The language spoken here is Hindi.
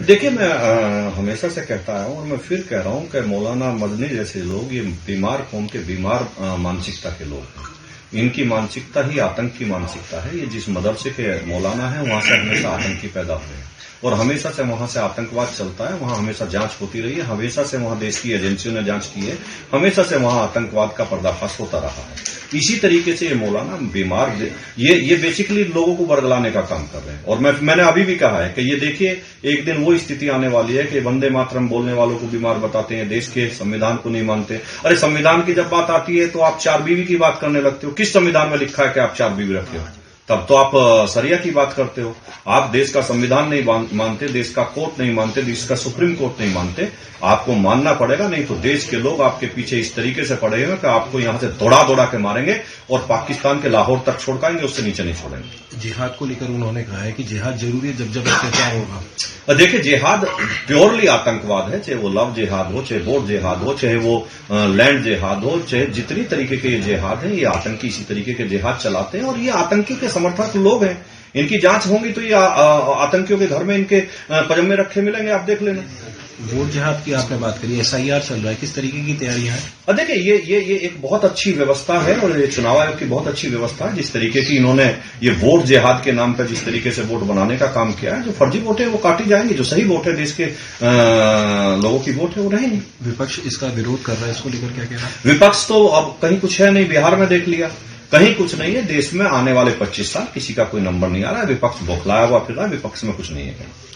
देखिए, मैं हमेशा से कहता आया हूं और मैं फिर कह रहा हूं कि मौलाना मदनी जैसे लोग ये बीमार कौम के बीमार मानसिकता के लोग हैं। इनकी मानसिकता ही आतंक की मानसिकता है। ये जिस मदरसे के मौलाना है वहां से हमेशा आतंकी पैदा हुए हैं और हमेशा से वहां से आतंकवाद चलता है। वहां हमेशा जांच होती रही है, हमेशा से वहां देश की एजेंसियों ने जांच की है, हमेशा से वहां आतंकवाद का पर्दाफाश होता रहा है। इसी तरीके से ये मौलाना बीमार ये बेसिकली लोगों को बरगलाने का काम कर रहे हैं। और मैंने अभी भी कहा है कि ये देखिए, एक दिन वो स्थिति आने वाली है कि वंदे मातरम बोलने वालों को बीमार बताते हैं, देश के संविधान को नहीं मानते। अरे संविधान की जब बात आती है तो आप 4 बीवी की बात करने लगते हो। किस संविधान में लिखा है कि आप 4 बीवी रखे हो? तब तो आप सरिया की बात करते हो। आप देश का संविधान नहीं मानते, देश का कोर्ट नहीं मानते, देश का सुप्रीम कोर्ट नहीं मानते। आपको मानना पड़ेगा, नहीं तो देश के लोग आपके पीछे इस तरीके से पड़े हुए कि आपको यहां से दौड़ा दौड़ा के मारेंगे और पाकिस्तान के लाहौर तक छोड़काएंगे, उससे नीचे नहीं छोड़ेंगे। जिहाद को लेकर उन्होंने कहा है कि जिहाद जरूरी है जब अत्याचार होगा। देखिए, जिहाद प्योरली आतंकवाद है, चाहे वो लव जिहाद हो, चाहे बोट जिहाद हो, चाहे वो लैंड जिहाद हो, चाहे जितनी तरीके के ये जिहाद है, ये आतंकी इसी तरीके के जिहाद चलाते हैं और ये आतंकी के समर्थक लोग हैं। इनकी जांच होगी तो ये आतंकियों के घर में इनके पजम्मे रखे मिलेंगे, आप देख लेना। वोट जिहाद की आपने बात करी, SIR चल रहा है, किस तरीके की तैयारियां हैं? देखिए, ये एक बहुत अच्छी व्यवस्था है और ये चुनाव आयोग की बहुत अच्छी व्यवस्था है। जिस तरीके की इन्होंने ये वोट जिहाद के नाम पर जिस तरीके से वोट बनाने का काम किया है, जो फर्जी वोट है वो काटी जाएंगी, जो सही वोट है, देश के लोगों की वोट है, वो रहेंगी। विपक्ष इसका विरोध कर रहा है, इसको लेकर क्या कहना? विपक्ष तो अब कहीं कुछ है नहीं, बिहार में देख लिया, कहीं कुछ नहीं है। देश में आने वाले 25 साल किसी का कोई नंबर नहीं आ रहा है। विपक्ष बौखलाया हुआ फिर रहा है, विपक्ष में कुछ नहीं है।